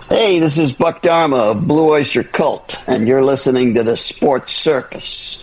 Hey, this is Buck Dharma of Blue Oyster Cult, and you're listening to the Sports Circus.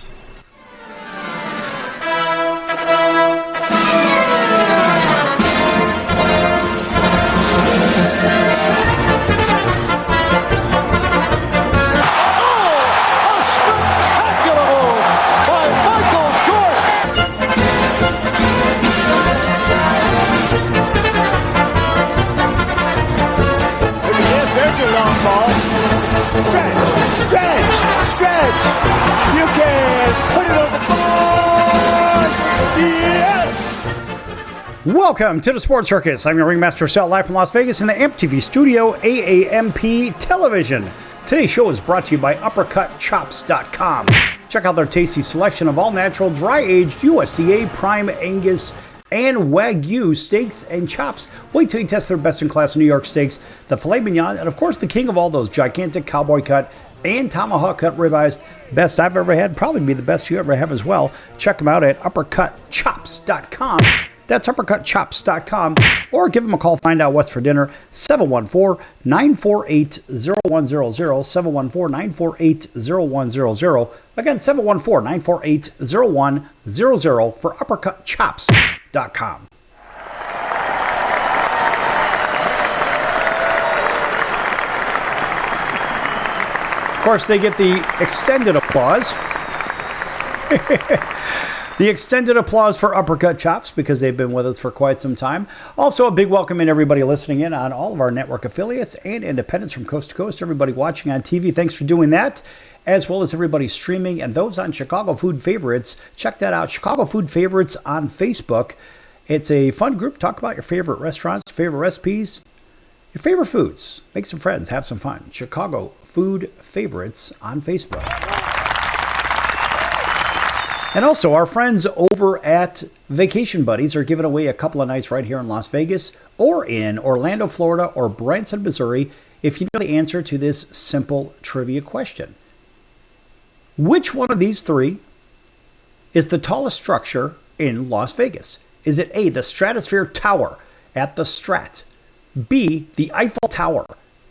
You can put it on the board. Yes. Welcome to the Sports Circus. I'm your ringmaster, Sal, live from Las Vegas in the AMP TV studio, AAMP Television. Today's show is brought to you by UppercutChops.com. Check out their tasty selection of all-natural, dry-aged USDA Prime Angus and Wagyu steaks and chops. Wait till you test their best-in-class New York steaks, the filet mignon, and of course the king of all those gigantic cowboy cut and tomahawk cut ribeyes. Best I've ever had, probably be the best you ever have as well. Check them out at UppercutChops.com. That's UppercutChops.com. Or give them a call, find out what's for dinner. 714-948-0100. 714-948-0100. Again, 714-948-0100 for UppercutChops.com. Of course, they get the extended applause. The extended applause for Uppercut Chops because they've been with us for quite some time. Also, a big welcome in everybody listening in on all of our network affiliates and independents from coast to coast. Everybody watching on TV, thanks for doing that. As well as everybody streaming and those on Chicago Food Favorites. Check that out, Chicago Food Favorites on Facebook. It's a fun group. Talk about your favorite restaurants, favorite recipes, your favorite foods. Make some friends, have some fun. Chicago Food Favorites on Facebook. And also, our friends over at Vacation Buddies are giving away a couple of nights right here in Las Vegas or in Orlando, Florida, or Branson, Missouri, if you know the answer to this simple trivia question. Which one of these three is the tallest structure in Las Vegas? Is it A, the Stratosphere Tower at the Strat, B, the Eiffel Tower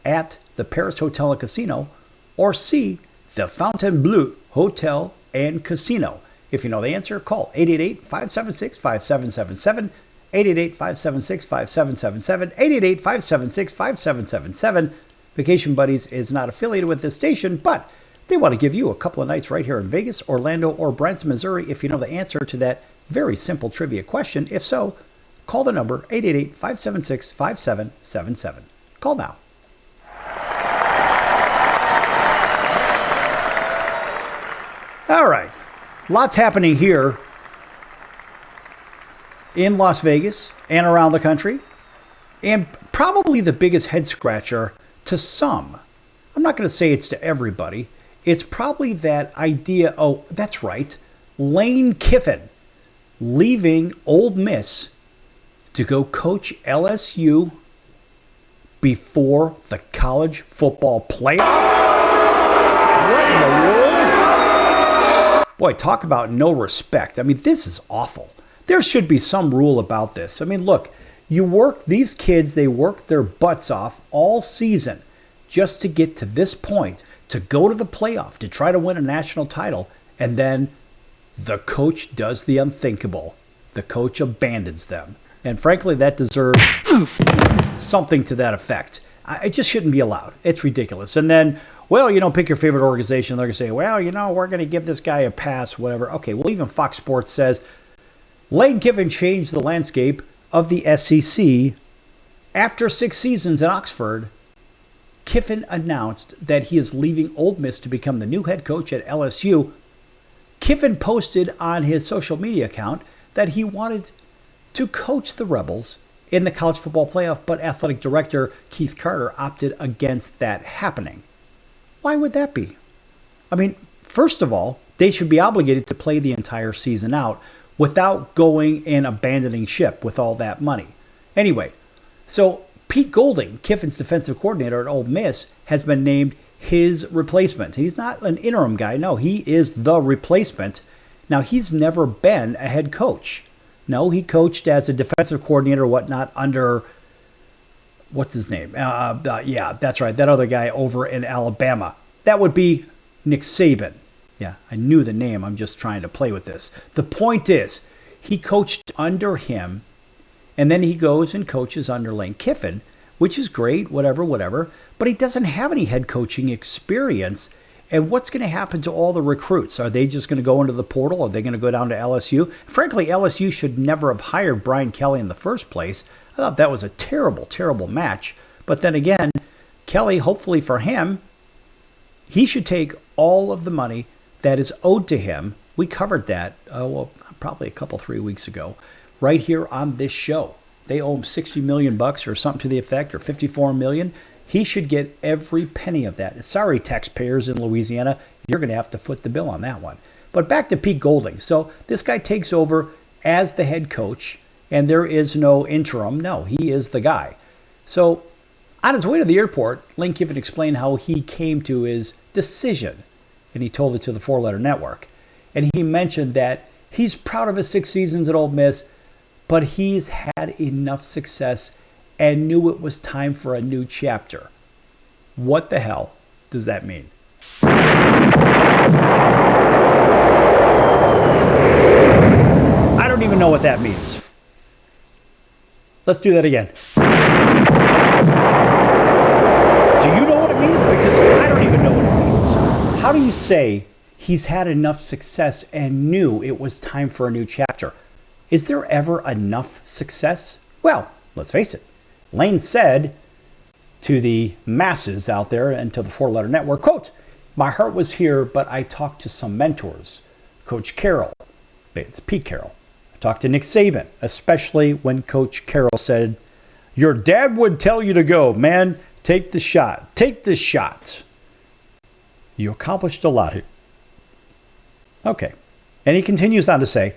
at the Paris Hotel and Casino, or C, the Fontainebleau Hotel and Casino? If you know the answer, call 888-576-5777, 888-576-5777, 888-576-5777. Vacation Buddies is not affiliated with this station, but they want to give you a couple of nights right here in Vegas, Orlando, or Branson, Missouri if you know the answer to that very simple trivia question. If so, call the number 888-576-5777. Call now. All right. Lots happening here in Las Vegas and around the country. And probably the biggest head scratcher to some. I'm not going to say it's to everybody. It's probably that idea, oh, that's right, Lane Kiffin leaving Ole Miss to go coach LSU before the college football playoff? What in the world? Boy, talk about no respect. I mean, this is awful. There should be some rule about this. I mean, look, these kids, they work their butts off all season just to get to this point, to go to the playoff, to try to win a national title, and then the coach does the unthinkable. The coach abandons them. And frankly, that deserves something to that effect. It just shouldn't be allowed. It's ridiculous. And then, well, pick your favorite organization. They're going to say, well, we're going to give this guy a pass, whatever. Okay, well, even Fox Sports says Lane Kiffin changed the landscape of the SEC. After 6 seasons in Oxford, Kiffin announced that he is leaving Ole Miss to become the new head coach at LSU. Kiffin posted on his social media account that he wanted to coach the Rebels in the college football playoff, but athletic director Keith Carter opted against that happening. Why would that be? I mean, first of all, they should be obligated to play the entire season out without going and abandoning ship with all that money. Anyway, so Pete Golding, Kiffin's defensive coordinator at Ole Miss, has been named his replacement. He's not an interim guy. No, he is the replacement. Now, he's never been a head coach. No, he coached as a defensive coordinator or whatnot under what's his name? Yeah, that's right. That other guy over in Alabama. That would be Nick Saban. Yeah, I knew the name. I'm just trying to play with this. The point is, he coached under him, and then he goes and coaches under Lane Kiffin, which is great, whatever. But he doesn't have any head coaching experience. And what's going to happen to all the recruits? Are they just going to go into the portal? Are they going to go down to LSU? Frankly, LSU should never have hired Brian Kelly in the first place. I thought that was a terrible, terrible match. But then again, Kelly, hopefully for him, he should take all of the money that is owed to him. We covered that, probably a couple, 3 weeks ago, right here on this show. They owe him $60 million or something to the effect, or $54 million. He should get every penny of that. Sorry, taxpayers in Louisiana, you're going to have to foot the bill on that one. But back to Pete Golding. So this guy takes over as the head coach, and there is no interim. No, he is the guy. So on his way to the airport, Lane Kiffin explained how he came to his decision, and he told it to the Four-Letter Network. And he mentioned that he's proud of his 6 seasons at Ole Miss, but he's had enough success and knew it was time for a new chapter. What the hell does that mean? I don't even know what that means. Let's do that again. Do you know what it means? Because I don't even know what it means. How do you say he's had enough success and knew it was time for a new chapter? Is there ever enough success? Well, let's face it. Lane said to the masses out there and to the Four-Letter Network, quote, "My heart was here, but I talked to some mentors. Coach Carroll," it's Pete Carroll. "I talked to Nick Saban, especially when Coach Carroll said, 'Your dad would tell you to go, man. Take the shot. Take the shot. You accomplished a lot here.'" Okay. And he continues on to say,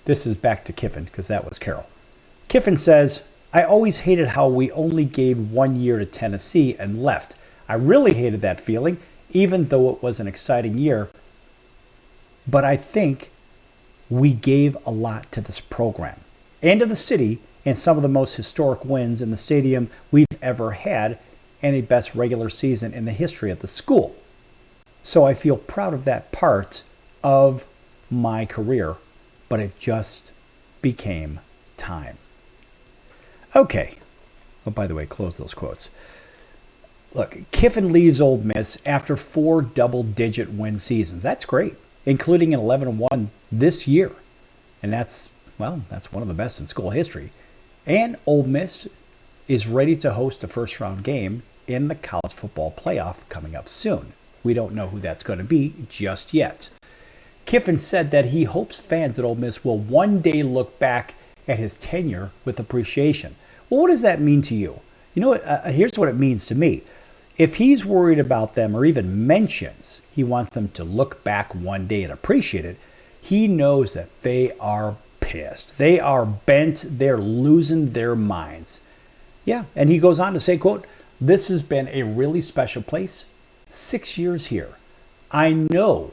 this is back to Kiffin because that was Carroll. Kiffin says, "I always hated how we only gave 1 year to Tennessee and left. I really hated that feeling, even though it was an exciting year. But I think we gave a lot to this program and to the city, and some of the most historic wins in the stadium we've ever had, and a best regular season in the history of the school. So I feel proud of that part of my career, but it just became time." Okay. Oh, by the way, close those quotes. Look, Kiffin leaves Ole Miss after 4 double-digit win seasons. That's great, including an 11-1 this year. And that's one of the best in school history. And Ole Miss is ready to host a first-round game in the college football playoff coming up soon. We don't know who that's going to be just yet. Kiffin said that he hopes fans at Ole Miss will one day look back at his tenure with appreciation. Well, what does that mean to you? You know, here's what it means to me. If he's worried about them or even mentions he wants them to look back one day and appreciate it, he knows that they are pissed. They are bent. They're losing their minds. Yeah, and he goes on to say, quote, "This has been a really special place. 6 years here. I know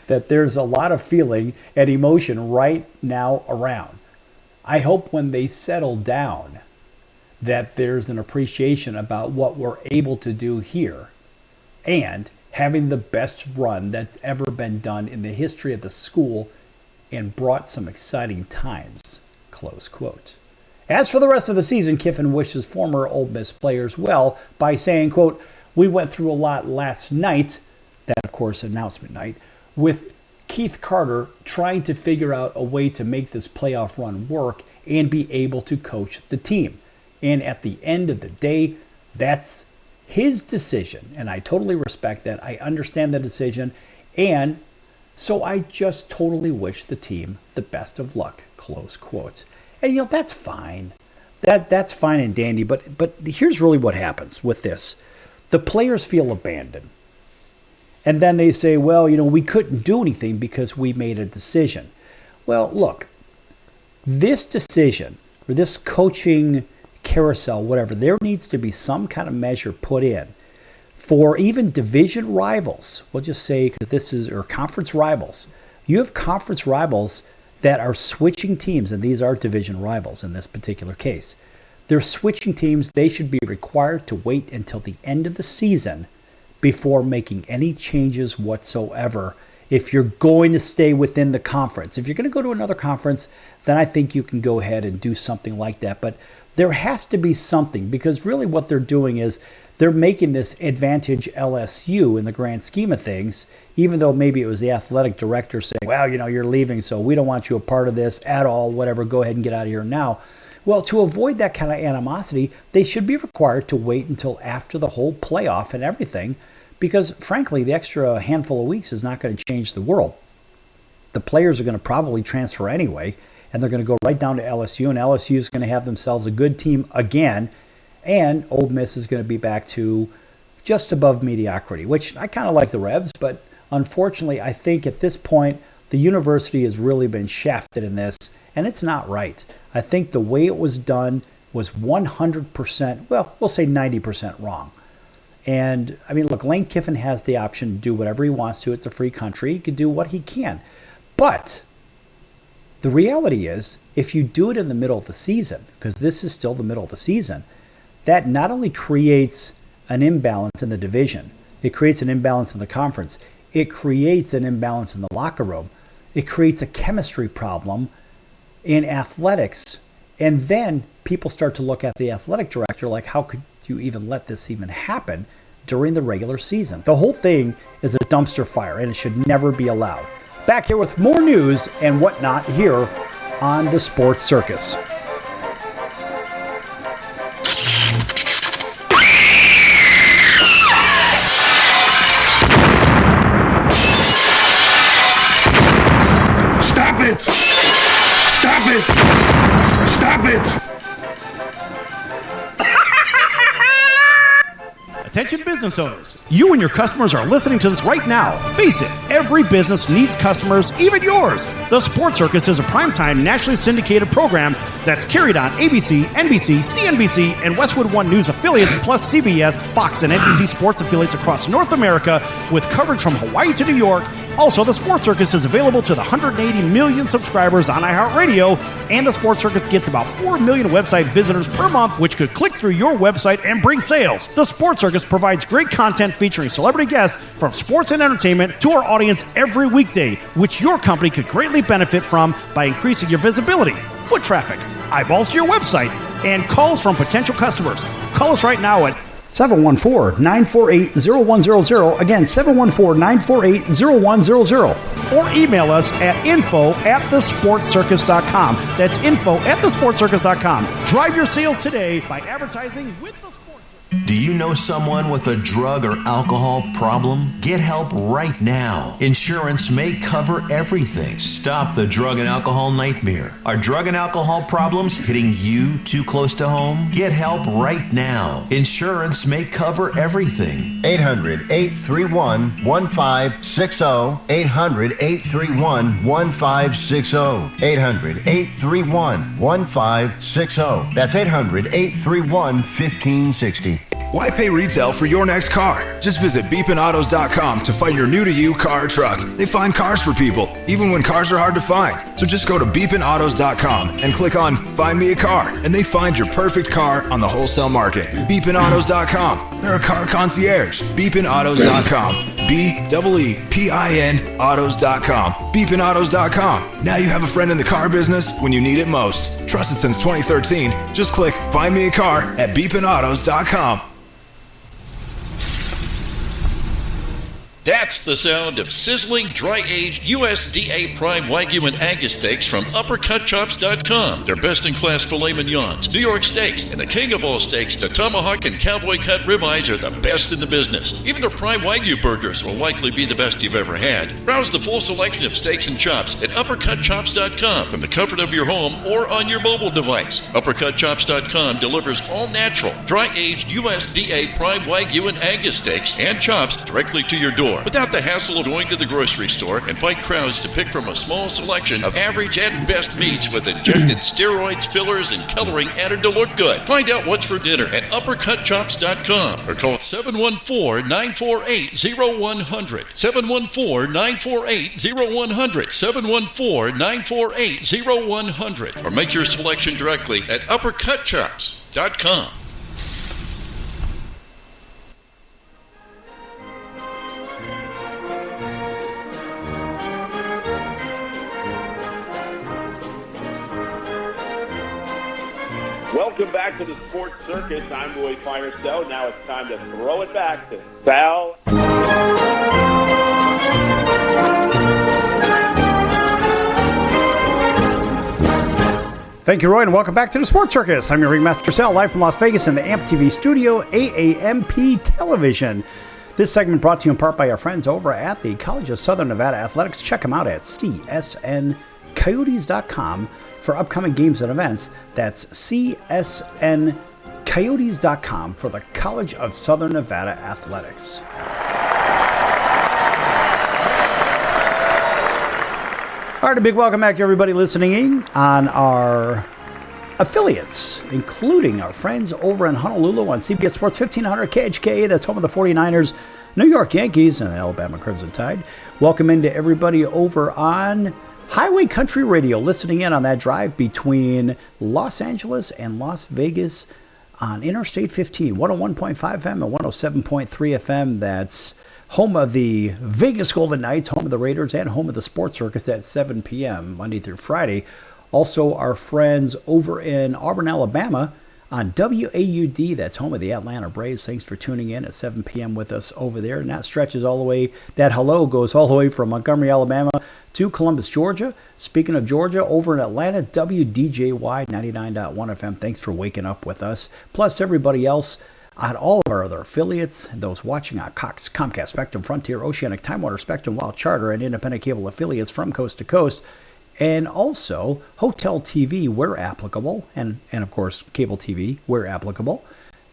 that there's a lot of feeling and emotion right now around. I hope when they settle down that there's an appreciation about what we're able to do here and having the best run that's ever been done in the history of the school and brought some exciting times," close quote. As for the rest of the season, Kiffin wishes former Ole Miss players well by saying, quote, "We went through a lot last night," that, of course, announcement night, "with Keith Carter trying to figure out a way to make this playoff run work and be able to coach the team. And at the end of the day, that's his decision. And I totally respect that. I understand the decision. And so I just totally wish the team the best of luck," close quote. And, you know, that's fine. That's fine and dandy. But here's really what happens with this. The players feel abandoned. And then they say, well, you know, we couldn't do anything because we made a decision. Well, look, this decision or this coaching carousel, whatever, there needs to be some kind of measure put in for even division rivals. We'll just say, because or conference rivals. You have conference rivals that are switching teams, and these are division rivals in this particular case. they're switching teams. They should be required to wait until the end of the season before making any changes whatsoever. If you're going to stay within the conference, if you're going to go to another conference, then I think you can go ahead and do something like that. But there has to be something, because really what they're doing is they're making this advantage LSU in the grand scheme of things, even though maybe it was the athletic director saying, well, you're leaving, so we don't want you a part of this at all, whatever, go ahead and get out of here now. Well, to avoid that kind of animosity, they should be required to wait until after the whole playoff and everything, because frankly, the extra handful of weeks is not going to change the world. The players are going to probably transfer anyway, and they're going to go right down to LSU, and LSU is going to have themselves a good team again, and Ole Miss is going to be back to just above mediocrity, which I kind of like the Revs, but unfortunately, I think at this point, the university has really been shafted in this, and it's not right. I think the way it was done was 100%, well, we'll say 90% wrong. And, I mean, look, Lane Kiffin has the option to do whatever he wants to. It's a free country. He can do what he can. But the reality is, if you do it in the middle of the season, because this is still the middle of the season, that not only creates an imbalance in the division, it creates an imbalance in the conference, it creates an imbalance in the locker room, it creates a chemistry problem in athletics, and then people start to look at the athletic director like, how could you even let this even happen during the regular season? The whole thing is a dumpster fire, and it should never be allowed. Back here with more news and whatnot here on the Sports Circus. Stop it! Stop it! Stop it! Attention business owners. You and your customers are listening to this right now. Face it, every business needs customers, even yours. The Sports Circus is a primetime nationally syndicated program that's carried on ABC, NBC, CNBC, and Westwood One News affiliates, plus CBS, Fox, and NBC sports affiliates across North America, with coverage from Hawaii to New York. Also, the Sports Circus is available to the 180 million subscribers on iHeartRadio, and the Sports Circus gets about 4 million website visitors per month, which could click through your website and bring sales. The Sports Circus provides great content featuring celebrity guests from sports and entertainment to our audience every weekday, which your company could greatly benefit from by increasing your visibility, foot traffic, eyeballs to your website, and calls from potential customers. Call us right now at 714-948-0100. Again, 714-948-0100. Or email us at info@thesportscircus.com. That's info@thesportscircus.com. Drive your sales today by advertising with the Sports Circus. Do you know someone with a drug or alcohol problem? Get help right now. Insurance may cover everything. Stop the drug and alcohol nightmare. Are drug and alcohol problems hitting you too close to home? Get help right now. Insurance may cover everything. 800-831-1560. 800-831-1560. 800-831-1560. That's 800-831-1560. Why pay retail for your next car? Just visit beepinautos.com to find your new-to-you car or truck. They find cars for people, even when cars are hard to find. So just go to beepinautos.com and click on Find Me a Car, and they find your perfect car on the wholesale market. beepinautos.com. They're a car concierge. beepinautos.com. BEEPIN autos.com. beepinautos.com. Now you have a friend in the car business when you need it most. Trusted since 2013. Just click Find Me a Car at beepinautos.com. That's the sound of sizzling, dry-aged USDA Prime Wagyu and Angus steaks from UppercutChops.com. Their best-in-class filet mignons, New York steaks, and the king of all steaks, the tomahawk and cowboy cut ribeyes are the best in the business. Even their Prime Wagyu burgers will likely be the best you've ever had. Browse the full selection of steaks and chops at UppercutChops.com from the comfort of your home or on your mobile device. UppercutChops.com delivers all natural, dry-aged USDA Prime Wagyu and Angus steaks and chops directly to your door. store without the hassle of going to the grocery store and fight crowds to pick from a small selection of average and best meats with injected steroids, fillers, and coloring added to look good. Find out what's for dinner at uppercutchops.com or call 714-948-0100. 714-948-0100. 714-948-0100. Or make your selection directly at uppercutchops.com. Welcome back to the Sports Circus. I'm Roy Firestone. Now it's time to throw it back to Sal. Thank you, Roy, and welcome back to the Sports Circus. I'm your ringmaster, Sal, live from Las Vegas in the AMP TV studio, AAMP Television. This segment brought to you in part by our friends over at the College of Southern Nevada Athletics. Check them out at csncoyotes.com for upcoming games and events. That's csncoyotes.com for the College of Southern Nevada Athletics. All right, a big welcome back to everybody listening in on our affiliates, including our friends over in Honolulu on CBS Sports 1500 KHKA. That's home of the 49ers, New York Yankees, and the Alabama Crimson Tide. Welcome into everybody over on Highway Country Radio, listening in on that drive between Los Angeles and Las Vegas on Interstate 15, 101.5 FM and 107.3 FM. That's home of the Vegas Golden Knights, home of the Raiders, and home of the Sports Circus at 7 p.m. Monday through Friday. Also, our friends over in Auburn, Alabama on WAUD, that's home of the Atlanta Braves. Thanks for tuning in at 7 p.m. with us over there. And that stretches all the way, that hello goes all the way from Montgomery, Alabama to Columbus, Georgia. Speaking of Georgia, over in Atlanta, WDJY 99.1 FM. Thanks for waking up with us. Plus everybody else on all of our other affiliates, those watching on Cox, Comcast, Spectrum, Frontier, Oceanic, Time Warner, Spectrum, Wild Charter, and independent cable affiliates from coast to coast. And also Hotel TV where applicable, and of course cable TV where applicable.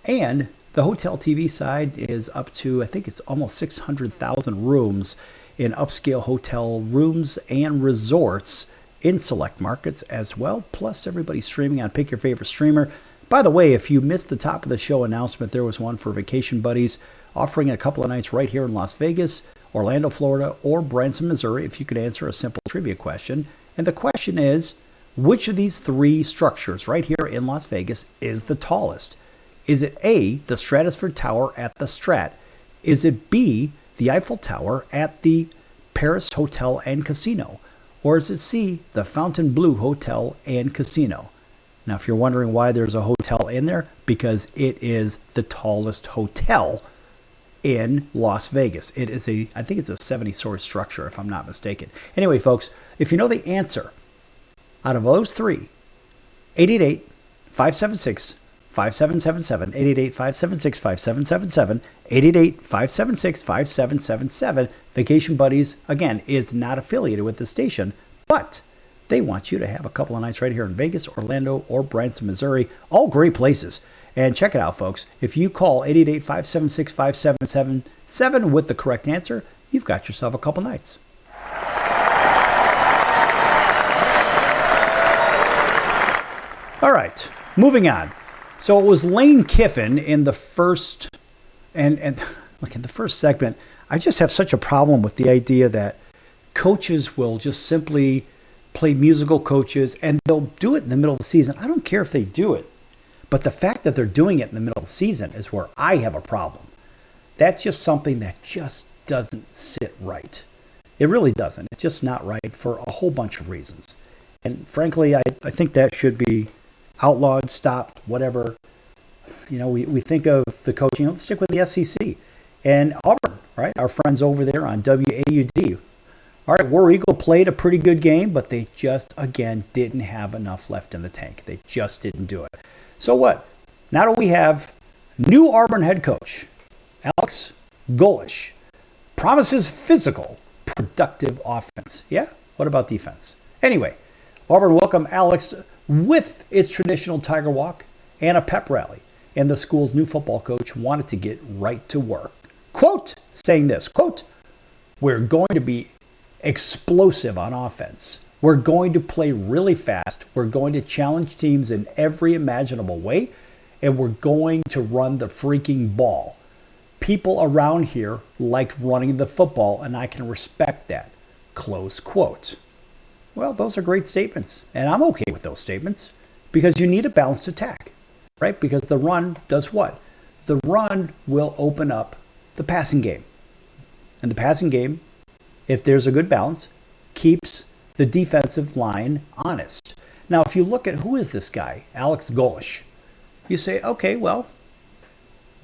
And the Hotel TV side is up to, I think it's almost 600,000 rooms in upscale hotel rooms and resorts in select markets as well. Plus everybody streaming on Pick Your Favorite Streamer. By the way, if you missed the top of the show announcement, there was one for Vacation Buddies offering a couple of nights right here in Las Vegas, Orlando, Florida, or Branson, Missouri, if you could answer a simple trivia question. And the question is, which of these three structures right here in Las Vegas is the tallest? Is it A, the Stratosphere Tower at the Strat? Is it B, the Eiffel Tower at the Paris Hotel and Casino? Or is it C, the Fontainebleau Hotel and Casino? Now, if you're wondering why there's a hotel in there, because it is the tallest hotel in Las Vegas. It is I think it's a 70-story structure, if I'm not mistaken. Anyway, folks, if you know the answer out of those three, 888-576-5777, 888-576-5777, 888-576-5777. Vacation Buddies, again, is not affiliated with the station, but they want you to have a couple of nights right here in Vegas, Orlando, or Branson, Missouri. All great places. And check it out, folks. If you call 888-576-5777 with the correct answer, you've got yourself a couple nights. All right, moving on. So it was Lane Kiffin in the first, and look, in the first segment, I just have such a problem with the idea that coaches will just simply play musical coaches, and they'll do it in the middle of the season. I don't care if they do it. But the fact that they're doing it in the middle of the season is where I have a problem. That's just something that just doesn't sit right. It really doesn't. It's just not right for a whole bunch of reasons. And frankly, I think that should be outlawed, stopped, whatever. You know, we think of the coaching. Let's stick with the SEC. And Auburn, right? Our friends over there on WAUD. All right, War Eagle played a pretty good game, but they just, again, didn't have enough left in the tank. They just didn't do it. So what? Now do we have new Auburn head coach, Alex Golesh, promises physical, productive offense. Yeah? What about defense? Anyway, Auburn welcomed Alex with its traditional Tiger Walk and a pep rally. And the school's new football coach wanted to get right to work. Quote, saying this, quote, We're going to be explosive on offense. We're going to play really fast. We're going to challenge teams in every imaginable way. And we're going to run the freaking ball. People around here like running the football, and I can respect that. Close quote. Well, those are great statements. And I'm okay with those statements because you need a balanced attack, right? Because the run does what? The run will open up the passing game. And the passing game, if there's a good balance, keeps the defensive line honest. Now, if you look at who is this guy, Alex Golesh, you say, okay, well,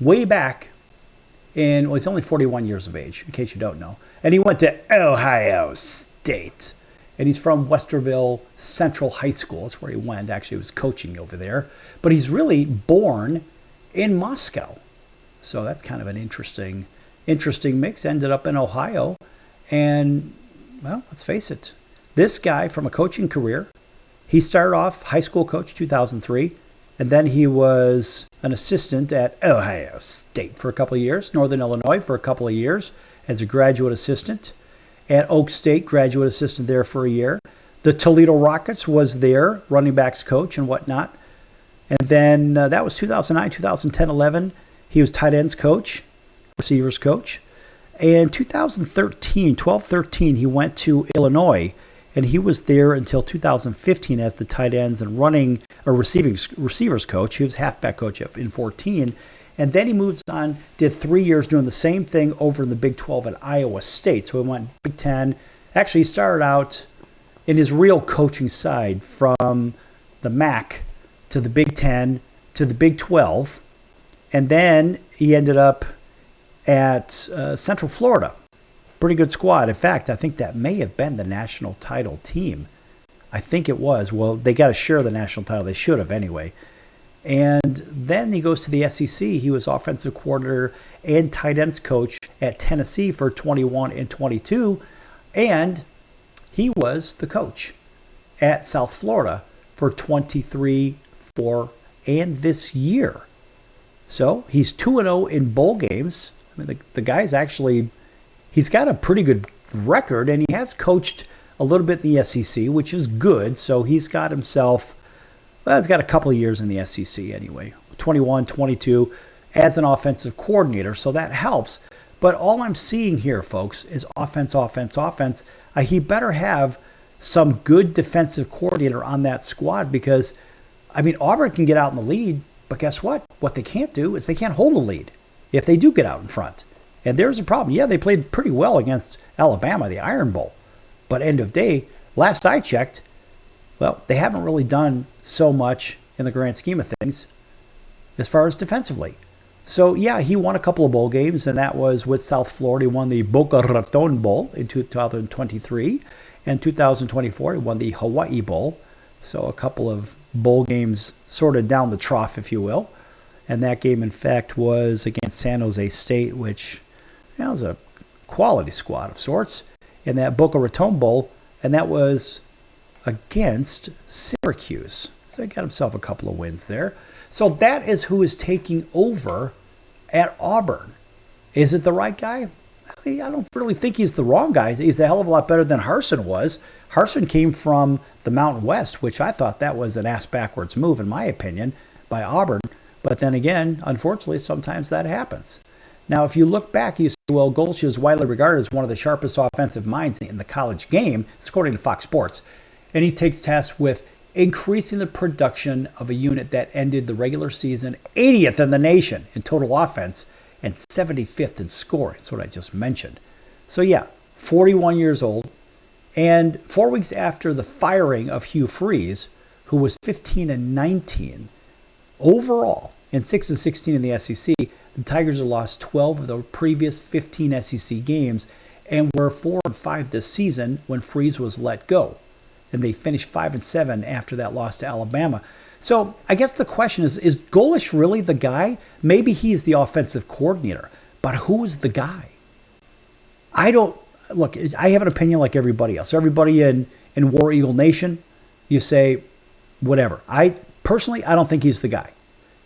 way back in, well, he's only 41 years of age, in case you don't know. And he went to Ohio State. And he's from Westerville Central High School. That's where he went. Actually, he was coaching over there. But he's really born in Moscow. So that's kind of an interesting mix. Ended up in Ohio. And, well, let's face it. This guy from a coaching career, he started off high school coach 2003. And then he was an assistant at Ohio State for a couple of years. Northern Illinois for a couple of years as a graduate assistant. At Oak State, graduate assistant there for a year. The Toledo Rockets was there, running backs coach and whatnot. And then that was 2009, 2010, 11. He was tight ends coach, receivers coach. And 2013, 12-13, he went to Illinois. And he was there until 2015 as the tight ends and running or receivers coach. He was halfback coach in 14. And then he moved on, did 3 years doing the same thing over in the Big 12 at Iowa State. So he went Big 10. Actually, he started out in his real coaching side from the MAC to the Big 10 to the Big 12. And then he ended up at Central Florida. Pretty good squad. In fact, I think that may have been the national title team. I think it was. Well, they got to share the national title. They should have anyway. And then he goes to the SEC. He was offensive coordinator and tight ends coach at Tennessee for 21 and 22. And he was the coach at South Florida for 23, 4, and this year. So he's 2-0 in bowl games. I mean, the guy's actually, he's got a pretty good record, and he has coached a little bit in the SEC, which is good. So he's got himself, well, he's got a couple of years in the SEC anyway, 21, 22 as an offensive coordinator. So that helps. But all I'm seeing here, folks, is offense, offense, offense. He better have some good defensive coordinator on that squad because, I mean, Auburn can get out in the lead, but guess what? What they can't do is they can't hold a lead if they do get out in front. And there's a problem. Yeah, they played pretty well against Alabama, the Iron Bowl. But end of day, last I checked, well, they haven't really done so much in the grand scheme of things as far as defensively. So, yeah, he won a couple of bowl games, and that was with South Florida. He won the Boca Raton Bowl in 2023. And 2024, he won the Hawaii Bowl. So a couple of bowl games sort of down the trough, if you will. And that game, in fact, was against San Jose State, which was a quality squad of sorts, in that Boca Raton Bowl. And that was against Syracuse. So he got himself a couple of wins there. So that is who is taking over at Auburn. Is it the right guy? I don't really think he's the wrong guy. He's a hell of a lot better than Harsin was. Harsin came from the Mountain West, which I thought that was an ass-backwards move, in my opinion, by Auburn. But then again, unfortunately, sometimes that happens. Now, if you look back, you say, well, Golsh is widely regarded as one of the sharpest offensive minds in the college game, according to Fox Sports. And he takes task with increasing the production of a unit that ended the regular season 80th in the nation in total offense and 75th in scoring. That's what I just mentioned. So yeah, 41 years old. And 4 weeks after the firing of Hugh Freeze, who was 15-19 overall and 6-16 in the SEC, the Tigers have lost 12 of the previous 15 SEC games and were 4-5 this season when Freeze was let go. And they finished 5-7 after that loss to Alabama. So I guess the question is Golsh really the guy? Maybe he's the offensive coordinator, but who is the guy? I have an opinion like everybody else. Everybody in War Eagle Nation, you say whatever. I don't think he's the guy.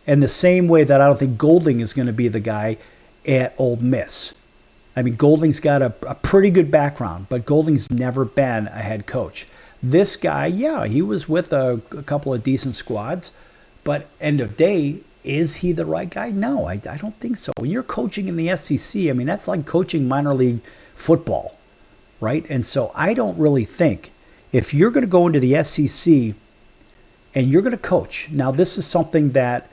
And the same way that I don't think Golding is going to be the guy at Ole Miss. I mean, Golding's got a pretty good background, but Golding's never been a head coach. This guy, yeah, he was with a couple of decent squads, but end of day, is he the right guy? No, I don't think so. When you're coaching in the SEC, I mean, that's like coaching minor league football, right? And so I don't really think if you're going to go into the SEC and you're going to coach, now this is something that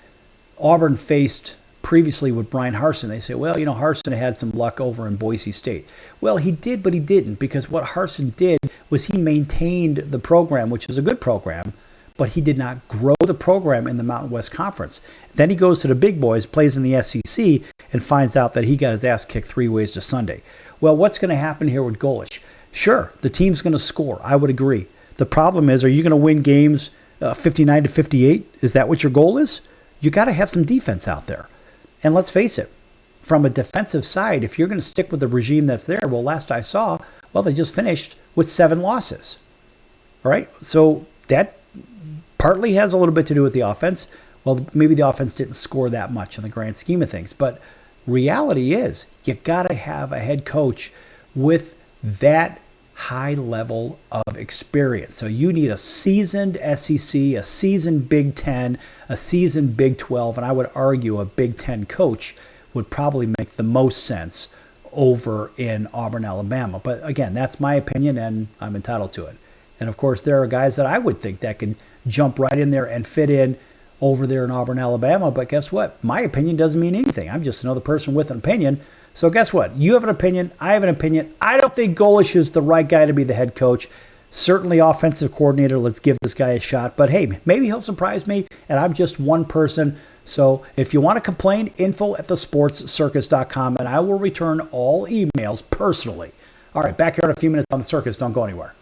Auburn faced previously with Brian Harsin. They say, well, Harsin had some luck over in Boise State. Well, he did, but he didn't, because what Harsin did was he maintained the program, which is a good program, but he did not grow the program in the Mountain West Conference. Then he goes to the big boys, plays in the SEC, and finds out that he got his ass kicked 3 ways to Sunday. Well, what's going to happen here with Golich? Sure, the team's going to score. I would agree. The problem is, are you going to win games 59-58? Is that what your goal is? You got to have some defense out there. And let's face it, from a defensive side, if you're going to stick with the regime that's there, well, last I saw, well, they just finished with 7 losses. All right, so that partly has a little bit to do with the offense. Well, maybe the offense didn't score that much in the grand scheme of things, but reality is you got to have a head coach with that high level of experience. So you need a seasoned SEC, a seasoned Big Ten, a seasoned Big 12, and I would argue a Big Ten coach would probably make the most sense over in Auburn, Alabama. But again, that's my opinion, and I'm entitled to it. And of course, there are guys that I would think that can jump right in there and fit in over there in Auburn, Alabama. But guess what? My opinion doesn't mean anything. I'm just another person with an opinion. So guess what? You have an opinion. I have an opinion. I don't think Golich is the right guy to be the head coach. Certainly offensive coordinator. Let's give this guy a shot. But hey, maybe he'll surprise me, and I'm just one person. So if you want to complain, info@thesportscircus.com, and I will return all emails personally. All right, back here in a few minutes on The Circus. Don't go anywhere.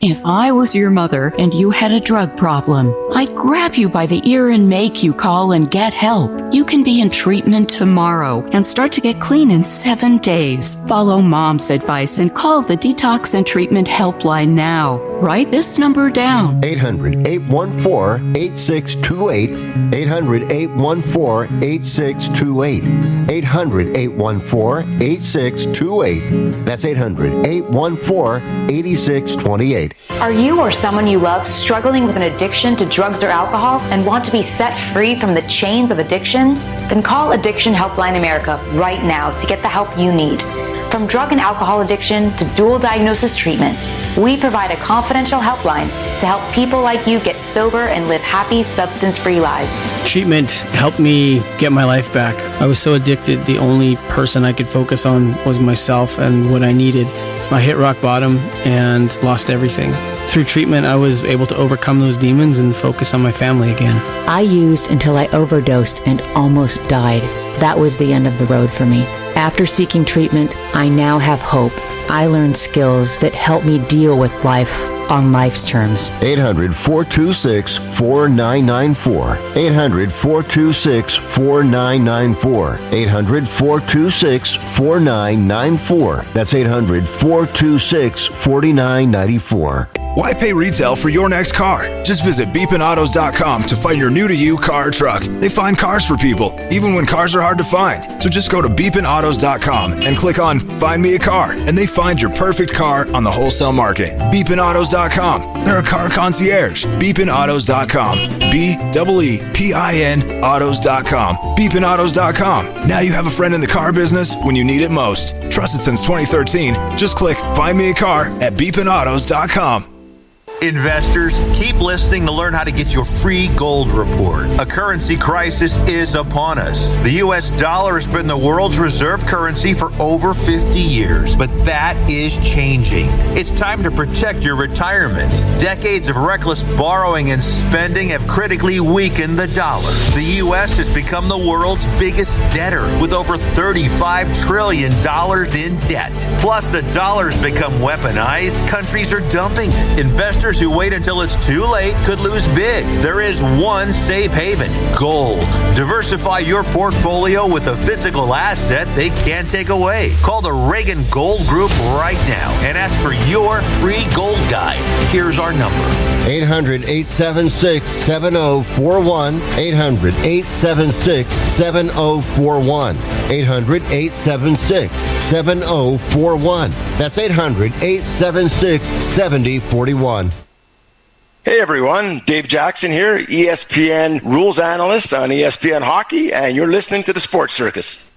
If I was your mother and you had a drug problem, I'd grab you by the ear and make you call and get help. You can be in treatment tomorrow and start to get clean in 7 days. Follow Mom's advice and call the Detox and Treatment Helpline now. Write this number down. 800-814-8628. 800-814-8628. 800-814-8628. That's 800-814-8628. Are you or someone you love struggling with an addiction to drugs or alcohol and want to be set free from the chains of addiction? Then call Addiction Helpline America right now to get the help you need. From drug and alcohol addiction to dual diagnosis treatment, we provide a confidential helpline to help people like you get sober and live happy, substance-free lives. Treatment helped me get my life back. I was so addicted, the only person I could focus on was myself and what I needed. I hit rock bottom and lost everything. Through treatment, I was able to overcome those demons and focus on my family again. I used until I overdosed and almost died. That was the end of the road for me. After seeking treatment, I now have hope. I learned skills that help me deal with life on life's terms. 800-426-4994. 800-426-4994. 800-426-4994. That's 800-426-4994. Why pay retail for your next car? Just visit beepinautos.com to find your new-to-you car or truck. They find cars for people, even when cars are hard to find. So just go to beepinautos.com and click on Find Me a Car, and they find your perfect car on the wholesale market. Beepinautos.com. They're a car concierge. Beepinautos.com. BEEPIN autos.com. Beepinautos.com. Now you have a friend in the car business when you need it most. Trusted since 2013. Just click Find Me a Car at beepinautos.com. Investors, keep listening to learn how to get your free gold report. A currency crisis is upon us. The U.S. dollar has been the world's reserve currency for over 50 years, but that is changing. It's time to protect your retirement. Decades of reckless borrowing and spending have critically weakened the dollar. The U.S. has become the world's biggest debtor with over $35 trillion in debt. Plus, the dollar's become weaponized. Countries are dumping it. Investors Winners who wait until it's too late could lose big. There is one safe haven, gold. Diversify your portfolio with a physical asset they can't take away. Call the Reagan Gold Group right now and ask for your free gold guide. Here's our number. 800-876-7041. 800-876-7041. 800-876-7041. That's 800-876-7041. Hey everyone, Dave Jackson here, ESPN rules analyst on ESPN Hockey, and you're listening to the Sports Circus.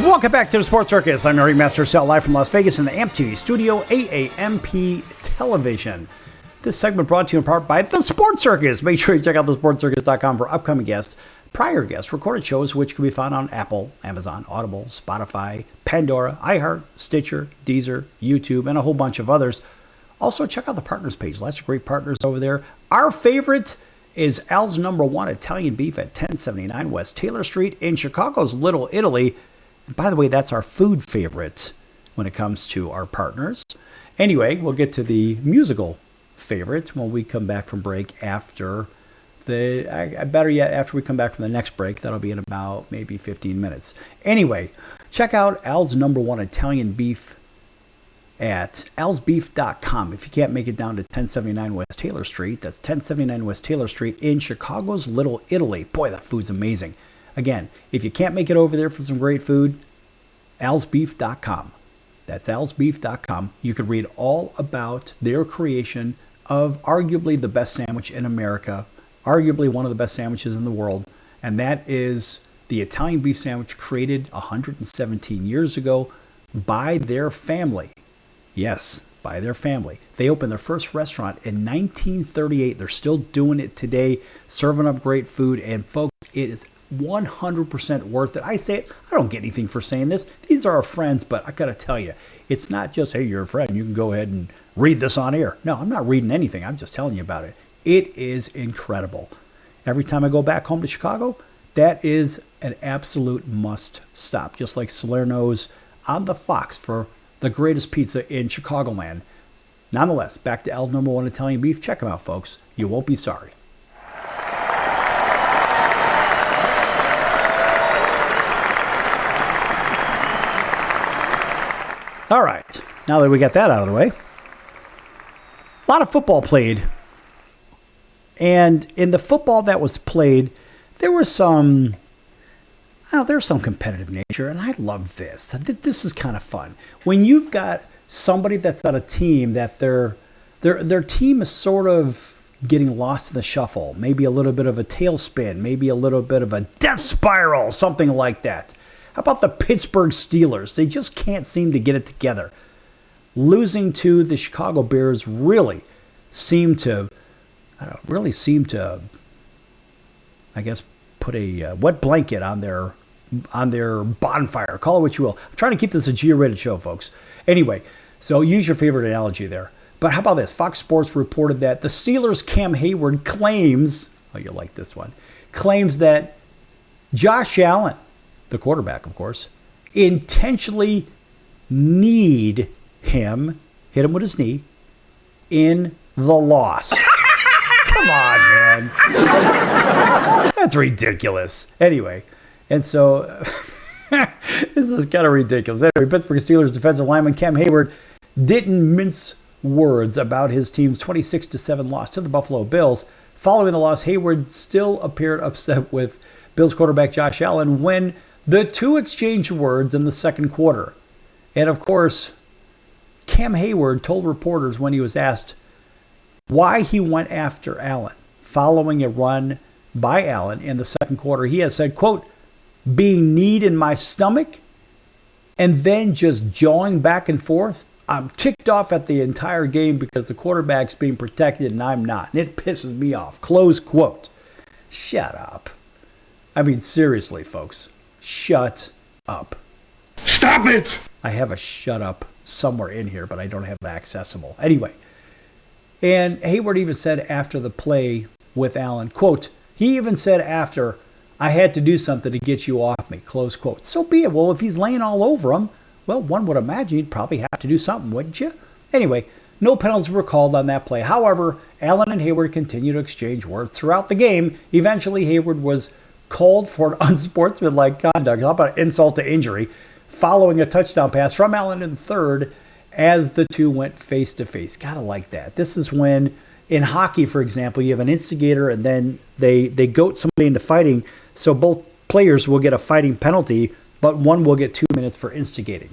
Welcome back to the Sports Circus. I'm your ringmaster, Sal, live from Las Vegas in the AMP TV studio, AAMP Television. This segment brought to you in part by the Sports Circus. Make sure you check out thesportscircus.com for upcoming guests, prior guests, recorded shows, which can be found on Apple, Amazon, Audible, Spotify, Pandora, iHeart, Stitcher, Deezer, YouTube, and a whole bunch of others. Also, check out the partners page. Lots of great partners over there. Our favorite is Al's Number One Italian Beef at 1079 West Taylor Street in Chicago's Little Italy. And by the way, that's our food favorite when it comes to our partners. Anyway, we'll get to the musical favorite when we come back from break after better yet, after we come back from the next break. That'll be in about maybe 15 minutes. Anyway, check out Al's Number One Italian Beef at alsbeef.com. If you can't make it down to 1079 West Taylor Street, that's 1079 West Taylor Street in Chicago's Little Italy. Boy, that food's amazing. Again, if you can't make it over there for some great food, alsbeef.com. That's alsbeef.com. You can read all about their creation of arguably the best sandwich in America, arguably one of the best sandwiches in the world, and that is the Italian beef sandwich created 117 years ago by their family. Yes, by their family. They opened their first restaurant in 1938. They're still doing it today, serving up great food, and folks, it is 100% worth it. I say it, I don't get anything for saying this. These are our friends, but I gotta tell you, it's not just, hey, you're a friend, you can go ahead and read this on air. No, I'm not reading anything. I'm just telling you about it. It is incredible. Every time I go back home to Chicago, that is an absolute must stop. Just like Salerno's on the Fox for the greatest pizza in Chicagoland. Nonetheless, back to Al's Number One Italian Beef. Check them out, folks. You won't be sorry. All right, now that we got that out of the way, a lot of football played. And in the football that was played, there was some competitive nature, and I love this. This is kind of fun. When you've got somebody that's on a team that their team is sort of getting lost in the shuffle, maybe a little bit of a tailspin, maybe a little bit of a death spiral, something like that. How about the Pittsburgh Steelers? They just can't seem to get it together. Losing to the Chicago Bears really seemed to, I guess, put a wet blanket on their bonfire. Call it what you will. I'm trying to keep this a G-rated show, folks. Anyway, so use your favorite analogy there. But how about this? Fox Sports reported that the Steelers' Cam Hayward claims, oh, you'll like this one, claims that Josh Allen, the quarterback, of course, intentionally hit him with his knee in the loss. Come on, man. That's ridiculous. Anyway, and so this is kind of ridiculous. Anyway, Pittsburgh Steelers defensive lineman Cam Hayward didn't mince words about his team's 26-7 loss to the Buffalo Bills. Following the loss, Hayward still appeared upset with Bills quarterback Josh Allen when the two exchanged words in the second quarter. And of course, Cam Hayward told reporters when he was asked why he went after Allen following a run by Allen in the second quarter. He has said, quote, being kneed in my stomach and then just jawing back and forth. I'm ticked off at the entire game because the quarterback's being protected and I'm not. And it pisses me off. Close quote. Shut up. I mean, seriously, folks. Shut up. Stop it! I have a shut up somewhere in here, but I don't have it accessible. Anyway. And Hayward even said after the play with Allen, quote, he even said after, I had to do something to get you off me, close quote. So be it. Well, if he's laying all over him, well, one would imagine you'd probably have to do something, wouldn't you? Anyway, no penalties were called on that play. However, Allen and Hayward continued to exchange words throughout the game. Eventually, Hayward was called for an unsportsmanlike conduct. How about insult to injury? Following a touchdown pass from Allen in third as the two went face to face. Gotta like that. This is when, in hockey, for example, you have an instigator and then they goat somebody into fighting. So both players will get a fighting penalty, but one will get 2 minutes for instigating.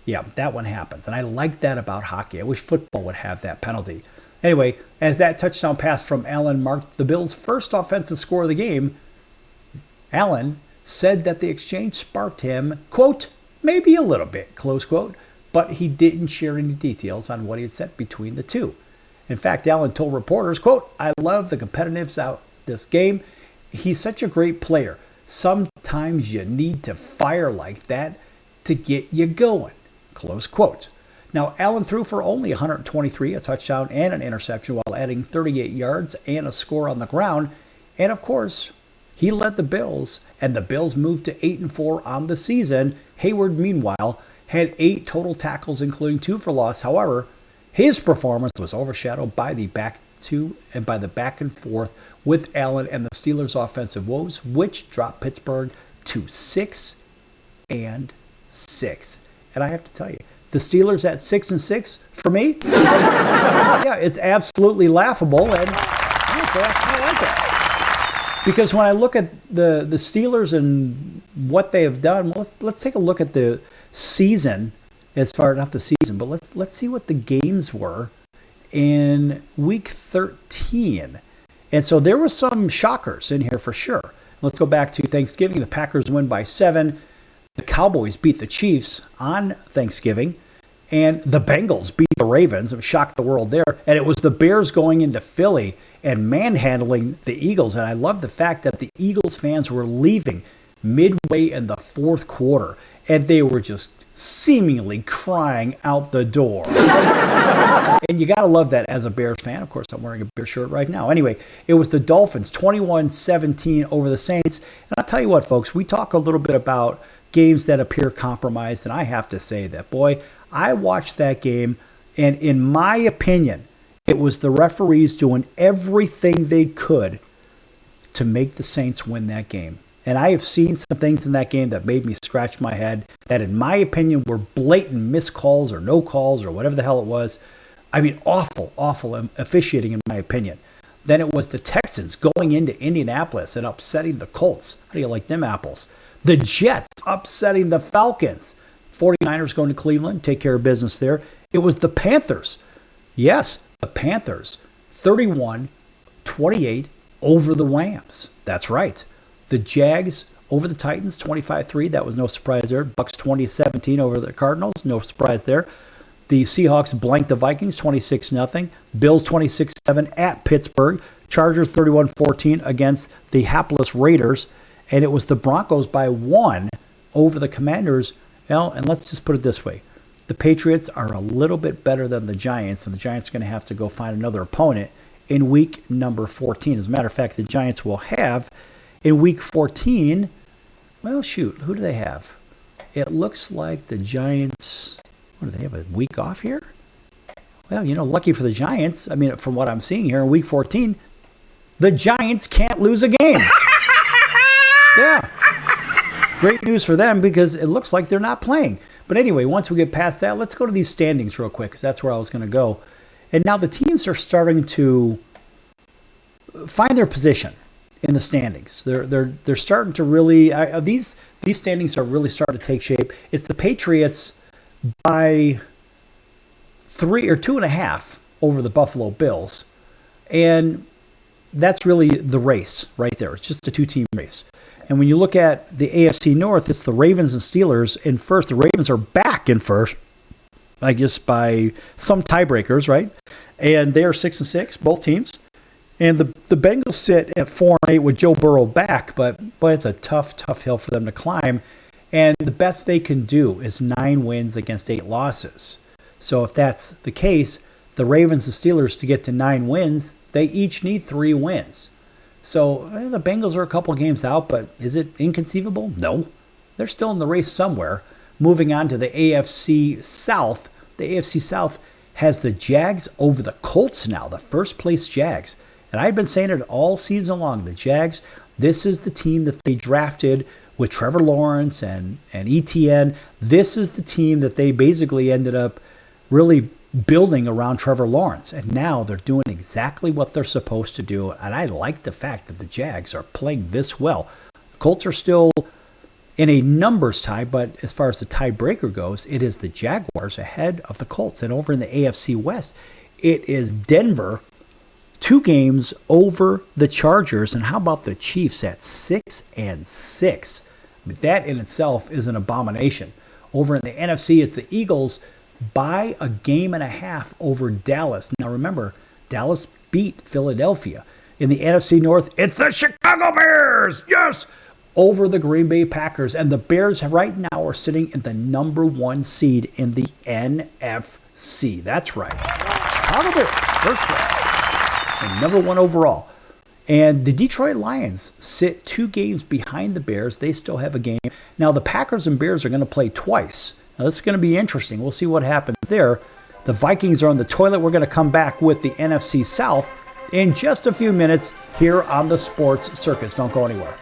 Yeah, that one happens. And I like that about hockey. I wish football would have that penalty. Anyway, as that touchdown pass from Allen marked the Bills' first offensive score of the game, Allen said that the exchange sparked him, quote, maybe a little bit, close quote, but he didn't share any details on what he had said between the two. In fact, Allen told reporters, quote, I love the competitiveness out this game. He's such a great player. Sometimes you need to fire like that to get you going, close quote. Now, Allen threw for only 123, a touchdown and an interception, while adding 38 yards and a score on the ground. And of course, he led the Bills, and the Bills moved to 8-4 on the season. Hayward, meanwhile, had 8 total tackles, including 2 for loss. However, his performance was overshadowed by the back and forth with Allen and the Steelers' offensive woes, which dropped Pittsburgh to 6-6. And I have to tell you, the Steelers at 6-6, for me, yeah, it's absolutely laughable, and honestly, I kind of like it. Because when I look at the Steelers and what they have done, well, let's take a look at the season, as far not the season, but let's see what the games were in week 13. And so there were some shockers in here for sure. Let's go back to Thanksgiving. The Packers win by 7. The Cowboys beat the Chiefs on Thanksgiving. And the Bengals beat the Ravens. It shocked the world there. And it was the Bears going into Philly and manhandling the Eagles. And I love the fact that the Eagles fans were leaving midway in the fourth quarter. And they were just seemingly crying out the door. And you got to love that as a Bears fan. Of course, I'm wearing a Bears shirt right now. Anyway, it was the Dolphins 21-17 over the Saints. And I'll tell you what, folks, we talk a little bit about games that appear compromised. And I have to say that, boy, I watched that game. And in my opinion, it was the referees doing everything they could to make the Saints win that game. And I have seen some things in that game that made me scratch my head that, in my opinion, were blatant missed calls or no calls or whatever the hell it was. I mean, awful officiating, in my opinion. Then it was the Texans going into Indianapolis and upsetting the Colts. How do you like them apples? The Jets upsetting the Falcons. 49ers going to Cleveland, take care of business there. It was the Panthers. Yes, the Panthers. 31-28 over the Rams. That's right. The Jags over the Titans, 25-3. That was no surprise there. Bucks 20-17 over the Cardinals. No surprise there. The Seahawks blanked the Vikings, 26-0. Bills 26-7 at Pittsburgh. Chargers 31-14 against the hapless Raiders. And it was the Broncos by 1 over the Commanders. Well, and let's just put it this way. The Patriots are a little bit better than the Giants, and the Giants are going to have to go find another opponent in week number 14. As a matter of fact, the Giants will have in week 14, well, shoot, who do they have? It looks like the Giants, what do they have, a week off here? Well, lucky for the Giants, I mean, from what I'm seeing here in week 14, the Giants can't lose a game. Yeah. Great news for them because it looks like they're not playing. But anyway, once we get past that, let's go to these standings real quick because that's where I was going to go. And now the teams are starting to find their position in the standings. They're starting to really these standings are really starting to take shape. It's the Patriots by 3 or 2.5 over the Buffalo Bills. And that's really the race right there. It's just a two-team race. And when you look at the AFC North, it's the Ravens and Steelers in first. The Ravens are back in first, I guess, by some tiebreakers, right? And they are 6-6, both teams. And the Bengals sit at 4-8 with Joe Burrow back, but it's a tough hill for them to climb. And the best they can do is 9 wins against 8 losses. So if that's the case, the Ravens and Steelers to get to 9 wins, they each need 3 wins. So the Bengals are a couple games out, but is it inconceivable? No. They're still in the race somewhere. Moving on to the AFC South. The AFC South has the Jags over the Colts now, the first place Jags. And I've been saying it all season long. The Jags, this is the team that they drafted with Trevor Lawrence and ETN. This is the team that they basically ended up really building around Trevor Lawrence. And now they're doing exactly what they're supposed to do. And I like the fact that the Jags are playing this well. The Colts are still in a numbers tie, but as far as the tiebreaker goes, it is the Jaguars ahead of the Colts. And over in the AFC West, it is Denver 2 games over the Chargers. And how about the Chiefs at 6-6? I mean, that in itself is an abomination. Over in the NFC, it's the Eagles by a game and a half over Dallas. Now remember, Dallas beat Philadelphia. In the NFC North, it's the Chicago Bears, yes, over the Green Bay Packers. And the Bears right now are sitting in the number 1 seed in the NFC. That's right. Chicago Bears, first place, and number 1 overall. And the Detroit Lions sit 2 games behind the Bears. They still have a game. Now the Packers and Bears are going to play twice. Now, this is going to be interesting. We'll see what happens there. The Vikings are on the toilet. We're going to come back with the NFC South in just a few minutes here on the Sports Circus. Don't go anywhere.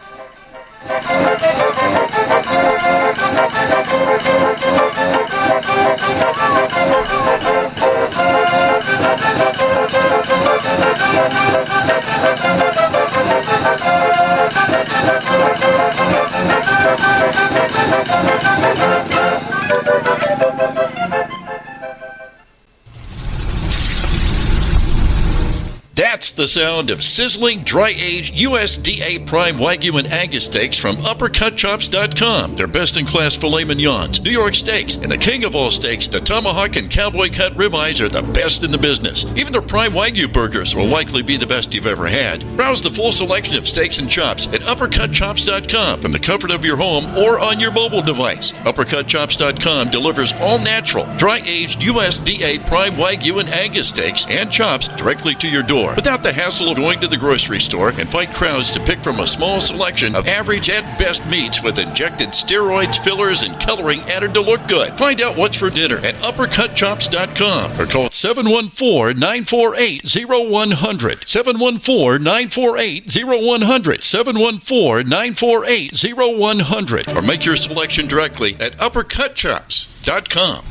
That's the sound of sizzling, dry-aged USDA Prime Wagyu and Angus steaks from UpperCutChops.com. Their best-in-class filet mignons, New York steaks, and the king of all steaks, the tomahawk and cowboy cut ribeyes are the best in the business. Even their Prime Wagyu burgers will likely be the best you've ever had. Browse the full selection of steaks and chops at UpperCutChops.com from the comfort of your home or on your mobile device. UpperCutChops.com delivers all-natural, dry-aged USDA Prime Wagyu and Angus steaks and chops directly to your door, without the hassle of going to the grocery store and fight crowds to pick from a small selection of average and best meats with injected steroids, fillers, and coloring added to look good. Find out what's for dinner at UpperCutChops.com or call 714-948-0100. 714-948-0100. 714-948-0100. Or make your selection directly at UpperCutChops.com.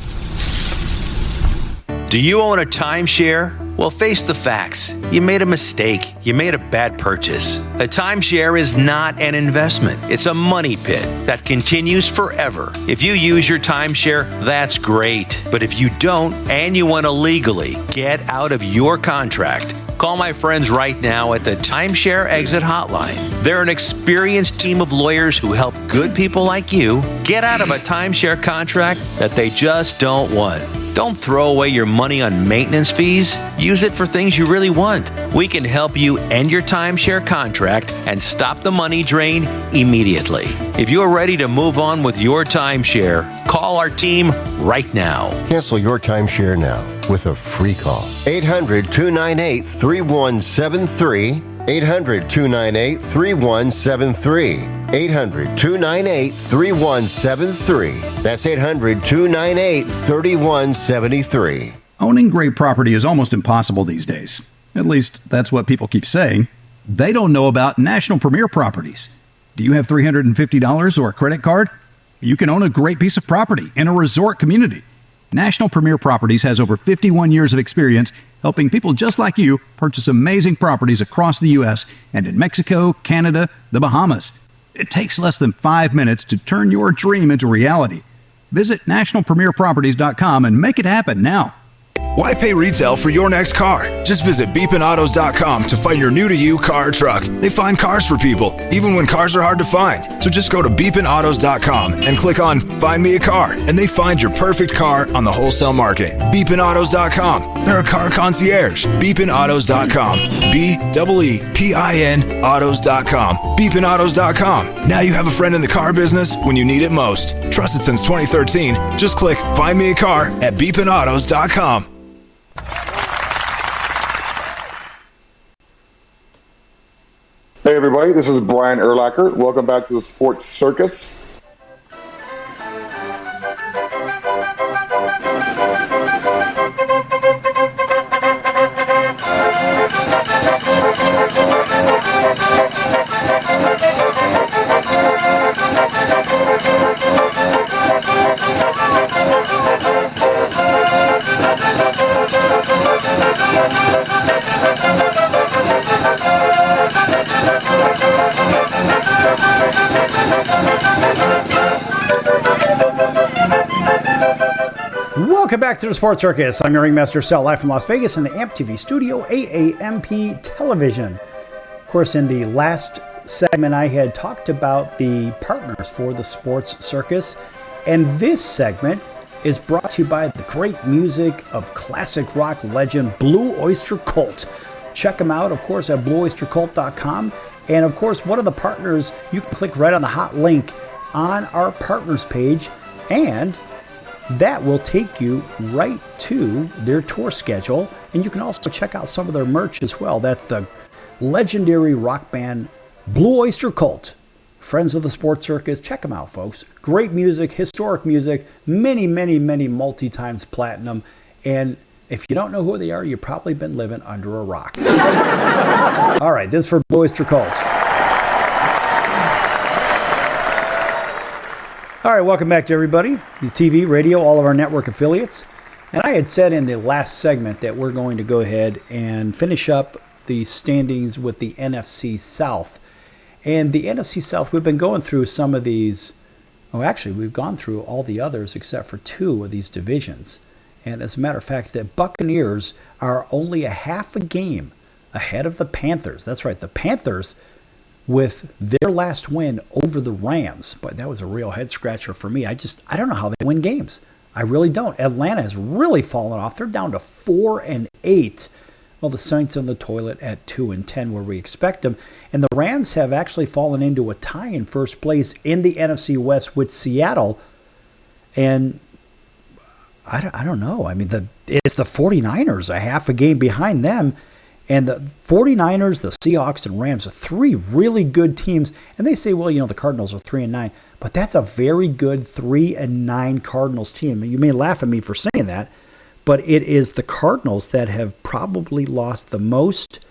Do you own a timeshare? Well, face the facts. You made a mistake. You made a bad purchase. A timeshare is not an investment. It's a money pit that continues forever. If you use your timeshare, that's great. But if you don't, and you want to legally get out of your contract, call my friends right now at the Timeshare Exit Hotline. They're an experienced team of lawyers who help good people like you get out of a timeshare contract that they just don't want. Don't throw away your money on maintenance fees. Use it for things you really want. We can help you end your timeshare contract and stop the money drain immediately. If you're ready to move on with your timeshare, call our team right now. Cancel your timeshare now with a free call. 800-298-3173. 800-298-3173. 800-298-3173. That's 800-298-3173. Owning great property is almost impossible these days. At least, that's what people keep saying. They don't know about National Premier Properties. Do you have $350 or a credit card? You can own a great piece of property in a resort community. National Premier Properties has over 51 years of experience helping people just like you purchase amazing properties across the U.S. and in Mexico, Canada, the Bahamas. It takes less than 5 minutes to turn your dream into reality. Visit nationalpremierproperties.com and make it happen now. Why pay retail for your next car? Just visit beepinautos.com to find your new-to-you car or truck. They find cars for people, even when cars are hard to find. So just go to beepinautos.com and click on Find Me a Car, and they find your perfect car on the wholesale market. Beepinautos.com. They're a car concierge. Beepinautos.com. BEEPIN autos.com. Beepinautos.com. Now you have a friend in the car business when you need it most. Trusted since 2013. Just click Find Me a Car at beepinautos.com. Hey everybody, this is Brian Urlacher. Welcome back to the Sports Circus. Welcome back to the Sports Circus. I'm your ringmaster, Sal, live from Las Vegas in the AMP TV studio, AAMP television. Of course, in the last segment, I had talked about the partners for the Sports Circus, and this segment is brought to you by the great music of classic rock legend Blue Oyster Cult. Check them out, of course, at blueoystercult.com. And of course, one of the partners, you can click right on the hot link on our partners page, and that will take you right to their tour schedule. And you can also check out some of their merch as well. That's the legendary rock band Blue Oyster Cult, friends of the Sports Circus. Check them out, folks. Great music, historic music, many multi-times platinum. And if you don't know who they are, you've probably been living under a rock. All right, this is for Blue Oyster Cult. All right, welcome back to everybody. The TV, radio, all of our network affiliates. And I had said in the last segment that we're going to go ahead and finish up the standings with the NFC South. And the NFC South, we've been going through some of these. Oh, actually, we've gone through all the others except for two of these divisions. And as a matter of fact, the Buccaneers are only a half a game ahead of the Panthers. That's right, the Panthers, with their last win over the Rams. But that was a real head scratcher for me. I don't know how they win games. I really don't. Atlanta has really fallen off. They're down to 4-8. Well, the Saints on the toilet at 2-10 where we expect them. And the Rams have actually fallen into a tie in first place in the NFC West with Seattle. And I don't know. I mean, it's the 49ers, a half a game behind them. And the 49ers, the Seahawks, and Rams are three really good teams. And they say, well, the Cardinals are 3-9. But that's a very good 3-9 Cardinals team. You may laugh at me for saying that, but it is the Cardinals that have probably lost the most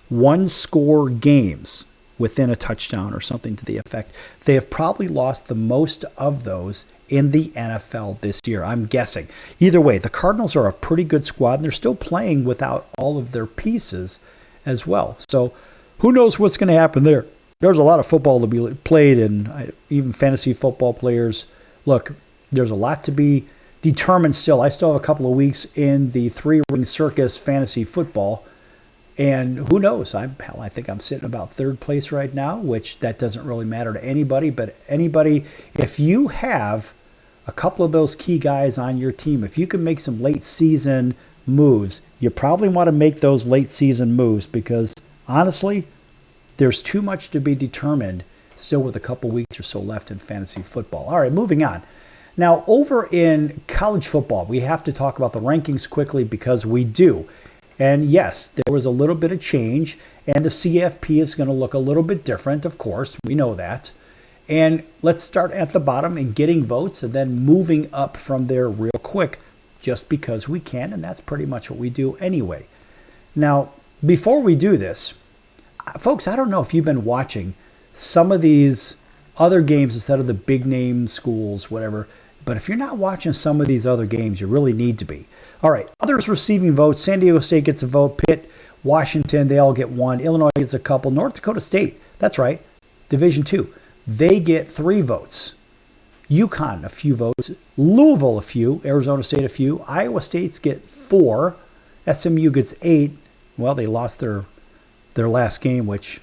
one-score games within a touchdown or something to the effect. They have probably lost the most of those in the NFL this year, I'm guessing. Either way, the Cardinals are a pretty good squad, and they're still playing without all of their pieces as well. So who knows what's going to happen there. There's a lot of football to be played, and even fantasy football players. Look, there's a lot to be determined still. I still have a couple of weeks in the three-ring circus fantasy football, and who knows? I think I'm sitting about third place right now, which that doesn't really matter to anybody. But anybody, if you have a couple of those key guys on your team, if you can make some late season moves, you probably want to make those late season moves because honestly, there's too much to be determined still with a couple weeks or so left in fantasy football. All right, moving on. Now, over in college football, we have to talk about the rankings quickly because we do. And yes, there was a little bit of change, and the CFP is going to look a little bit different, of course. We know that. And let's start at the bottom and getting votes and then moving up from there real quick just because we can, and that's pretty much what we do anyway. Now, before we do this, folks, I don't know if you've been watching some of these other games instead of the big name schools, whatever, but if you're not watching some of these other games, you really need to be. All right, others receiving votes. San Diego State gets a vote. Pitt, Washington, they all get one. Illinois gets a couple. North Dakota State, that's right, Division II. They get 3 votes. UConn, a few votes. Louisville, a few. Arizona State, a few. Iowa State's get 4. SMU gets 8. Well, they lost their last game, which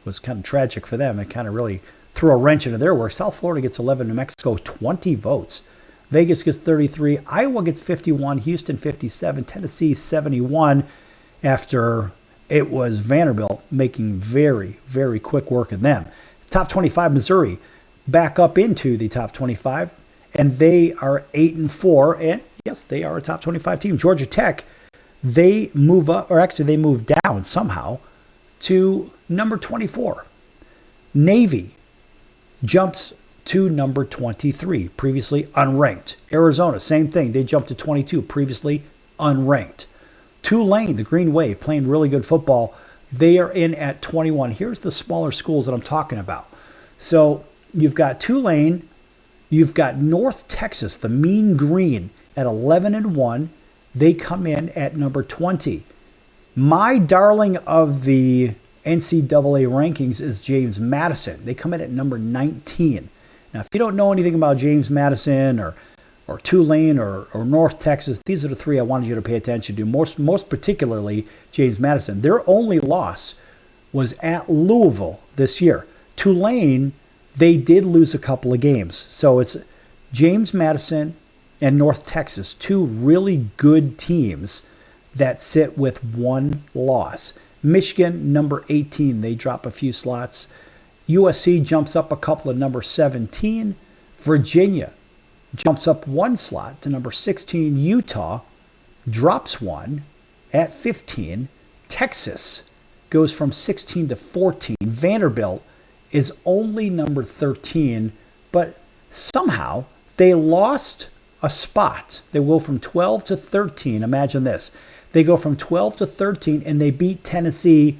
was kind of tragic for them. It kind of really threw a wrench into their work. South Florida gets 11. New Mexico, 20 votes. Vegas gets 33. Iowa gets 51. Houston, 57. Tennessee, 71. After it was Vanderbilt making very, very quick work of them. Top 25, Missouri, back up into the top 25. And they are 8-4. And yes, they are a top 25 team. Georgia Tech, they move up, or actually they move down somehow to number 24. Navy jumps to number 23, previously unranked. Arizona, same thing. They jumped to 22, previously unranked. Tulane, the Green Wave, playing really good football. They are in at 21. Here's the smaller schools that I'm talking about. So you've got Tulane, you've got North Texas, the Mean Green, at 11-1. They come in at number 20. My darling of the NCAA rankings is James Madison. They come in at number 19. Now, if you don't know anything about James Madison or Tulane or North Texas, these are the three I wanted you to pay attention to, most particularly James Madison. Their only loss was at Louisville this year. Tulane, they did lose a couple of games. So it's James Madison and North Texas, two really good teams that sit with one loss. Michigan, number 18, they drop a few slots. USC jumps up a couple of number 17. Virginia jumps up one slot to number 16. Utah drops one at 15. Texas goes from 16 to 14. Vanderbilt is only number 13, but somehow they lost a spot. They go from 12 to 13. Imagine this. They go from 12 to 13, and they beat Tennessee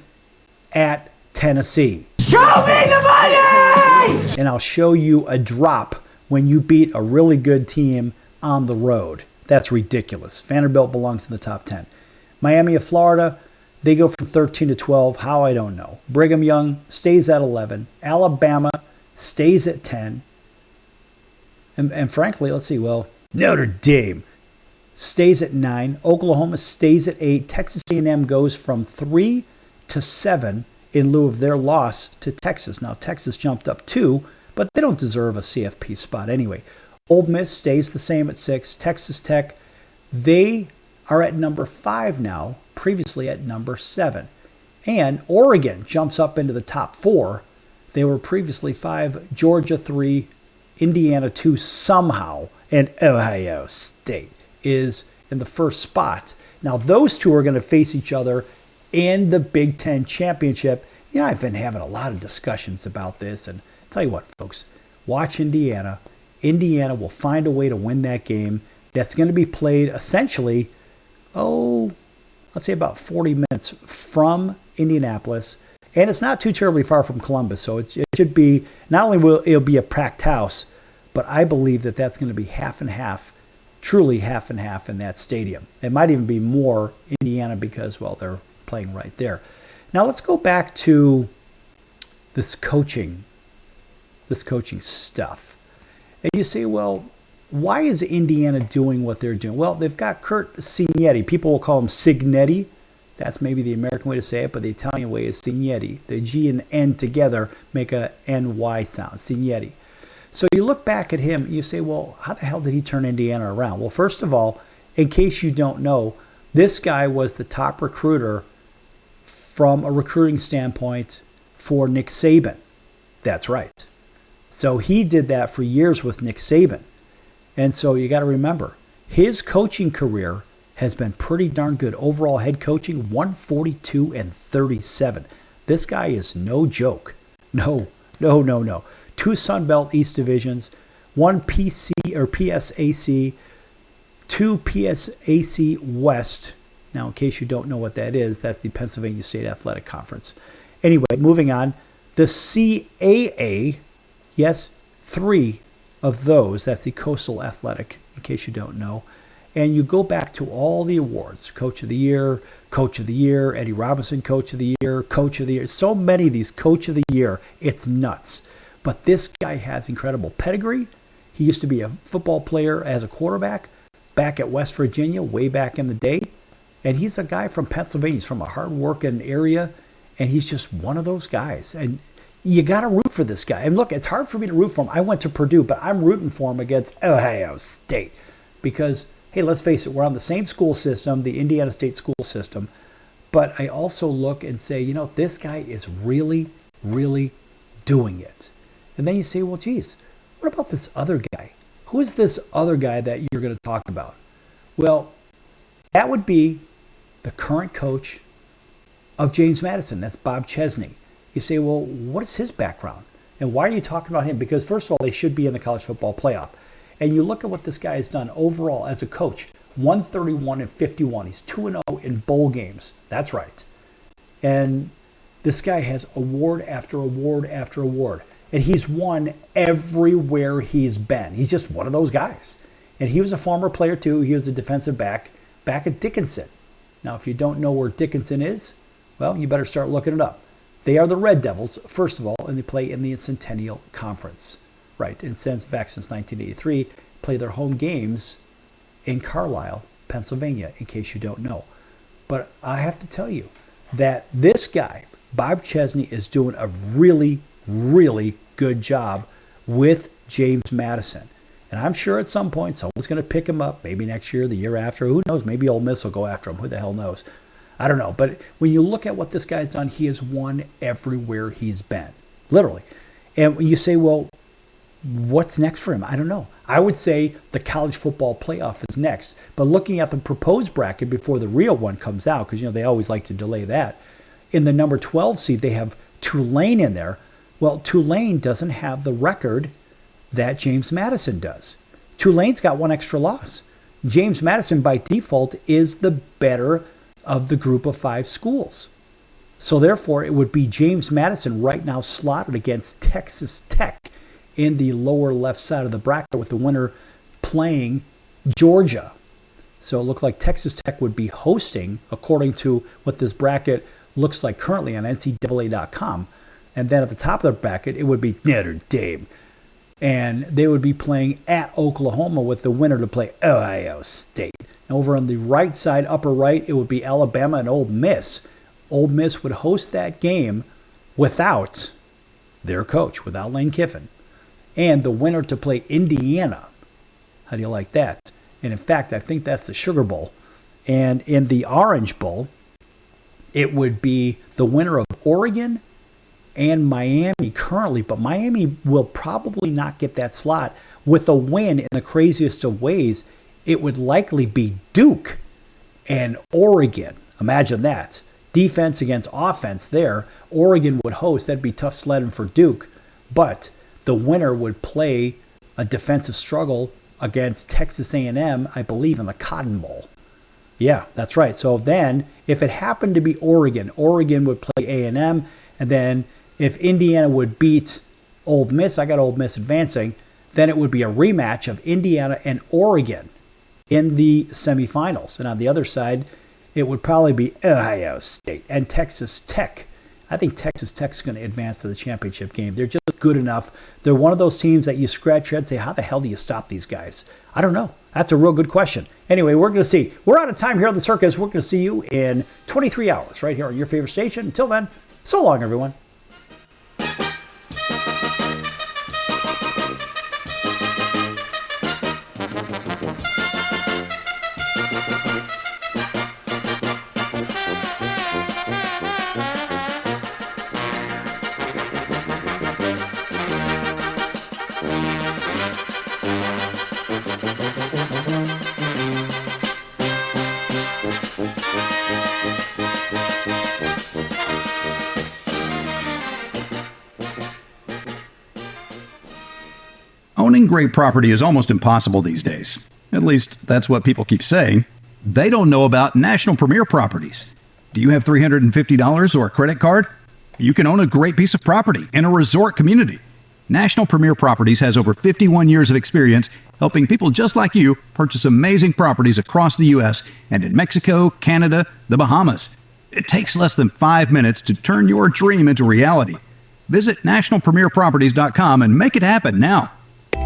at Tennessee. Show me the money! And I'll show you a drop when you beat a really good team on the road. That's ridiculous. Vanderbilt belongs in the top 10. Miami of Florida, they go from 13 to 12. How, I don't know. Brigham Young stays at 11. Alabama stays at 10. And frankly, let's see, well, Notre Dame stays at 9. Oklahoma stays at 8. Texas A&M goes from 3 to 7 in lieu of their loss to Texas. Now, Texas jumped up 2, but they don't deserve a CFP spot anyway. Ole Miss stays the same at 6. Texas Tech, they are at number 5 now, previously at number 7. And Oregon jumps up into the top 4. They were previously 5. Georgia 3, Indiana 2 somehow, and Ohio State is in the first spot. Now, those two are going to face each other in the Big Ten Championship. You know, I've been having a lot of discussions about this, and I'll tell you what, folks, watch Indiana. Indiana will find a way to win that game. That's going to be played essentially, let's say about 40 minutes from Indianapolis. And it's not too terribly far from Columbus, so it should be, not only will it be a packed house, but I believe that that's going to be half and half, truly half and half in that stadium. It might even be more Indiana because, well, they're playing right there. Now let's go back to this coaching stuff. And you say, well, why is Indiana doing what they're doing? Well, they've got Kurt Cignetti. People will call him Cignetti. That's maybe the American way to say it, but the Italian way is Cignetti. The G and N together make a NY sound, Cignetti. So you look back at him and you say, well, how the hell did he turn Indiana around? Well, first of all, in case you don't know, this guy was the top recruiter from a recruiting standpoint for Nick Saban. That's right. So he did that for years with Nick Saban. And so you got to remember, his coaching career has been pretty darn good. Overall head coaching, 142-37. This guy is no joke. No. 2 Sun Belt East Divisions, 1 PC or PSAC, 2 PSAC West. Now, in case you don't know what that is, that's the Pennsylvania State Athletic Conference. Anyway, moving on. The CAA, yes, 3 of those. That's the Coastal Athletic, in case you don't know. And you go back to all the awards. Coach of the Year, Eddie Robinson, Coach of the Year, Coach of the Year. So many of these Coach of the Year. It's nuts. But this guy has incredible pedigree. He used to be a football player as a quarterback, back at West Virginia way back in the day. And he's a guy from Pennsylvania. He's from a hard-working area, and he's just one of those guys. And you got to root for this guy. And look, it's hard for me to root for him. I went to Purdue, but I'm rooting for him against Ohio State because, hey, let's face it, we're on the same school system, the Indiana State school system. But I also look and say, you know, this guy is really, really doing it. And then you say, well, geez, what about this other guy? Who is this other guy that you're going to talk about? Well, that would be the current coach of James Madison. That's Bob Chesney. You say, well, what is his background? And why are you talking about him? Because first of all, they should be in the college football playoff. And you look at what this guy has done overall as a coach, 131-51. He's 2-0 in bowl games. That's right. And this guy has award after award after award. And he's won everywhere he's been. He's just one of those guys. And he was a former player too. He was a defensive back at Dickinson. Now, if you don't know where Dickinson is, well, you better start looking it up. They are the Red Devils, first of all, and they play in the Centennial Conference. Right, and since 1983, play their home games in Carlisle, Pennsylvania, in case you don't know. But I have to tell you that this guy, Bob Chesney, is doing a really, really good job with James Madison. And I'm sure at some point someone's going to pick him up, maybe next year, the year after. Who knows? Maybe Ole Miss will go after him. Who the hell knows? I don't know. But when you look at what this guy's done, he has won everywhere he's been. Literally. And when you say, well, what's next for him? I don't know. I would say the college football playoff is next. But looking at the proposed bracket before the real one comes out, because, you know, they always like to delay that, in the number 12 seed, they have Tulane in there. Well, Tulane doesn't have the record that James Madison does. Tulane's got one extra loss. James Madison, by default, is the better of the group of 5 schools. So therefore, it would be James Madison right now slotted against Texas Tech in the lower left side of the bracket, with the winner playing Georgia. So it looked like Texas Tech would be hosting, according to what this bracket looks like currently on NCAA.com. And then at the top of the bracket, it would be Notre Dame. And they would be playing at Oklahoma, with the winner to play Ohio State. And over on the right side, upper right, it would be Alabama and Ole Miss. Ole Miss would host that game without their coach, without Lane Kiffin. And the winner to play Indiana. How do you like that? And in fact, I think that's the Sugar Bowl. And in the Orange Bowl, it would be the winner of Oregon and Miami currently, but Miami will probably not get that slot. With a win in the craziest of ways, it would likely be Duke and Oregon. Imagine that. Defense against offense there. Oregon would host. That'd be tough sledding for Duke. But the winner would play a defensive struggle against Texas A&M, I believe, in the Cotton Bowl. Yeah, that's right. So then, if it happened to be Oregon, Oregon would play A&M, and then if Indiana would beat Ole Miss, I got Ole Miss advancing, then it would be a rematch of Indiana and Oregon in the semifinals. And on the other side, it would probably be Ohio State and Texas Tech. I think Texas Tech's going to advance to the championship game. They're just good enough. They're one of those teams that you scratch your head and say, how the hell do you stop these guys? I don't know. That's a real good question. Anyway, we're going to see. We're out of time here on the Circus. We're going to see you in 23 hours right here on your favorite station. Until then, so long, everyone. Owning great property is almost impossible these days. At least, that's what people keep saying. They don't know about National Premier Properties. Do you have $350 or a credit card? You can own a great piece of property in a resort community. National Premier Properties has over 51 years of experience helping people just like you purchase amazing properties across the U.S. and in Mexico, Canada, the Bahamas. It takes less than 5 minutes to turn your dream into reality. Visit nationalpremierproperties.com and make it happen now.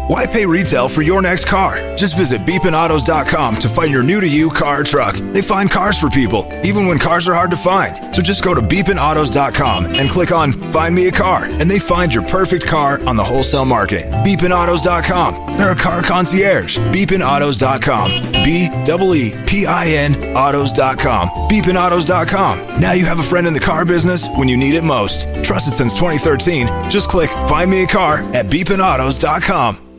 Why pay retail for your next car? Just visit beepinautos.com to find your new-to-you car or truck. They find cars for people, even when cars are hard to find. So just go to beepinautos.com and click on Find Me a Car, and they find your perfect car on the wholesale market. Beepinautos.com. They're a car concierge. Beepinautos.com. BEEPIN autos.com. Beepinautos.com. Now you have a friend in the car business when you need it most. Trusted since 2013. Just click Find Me a Car at beepinautos.com.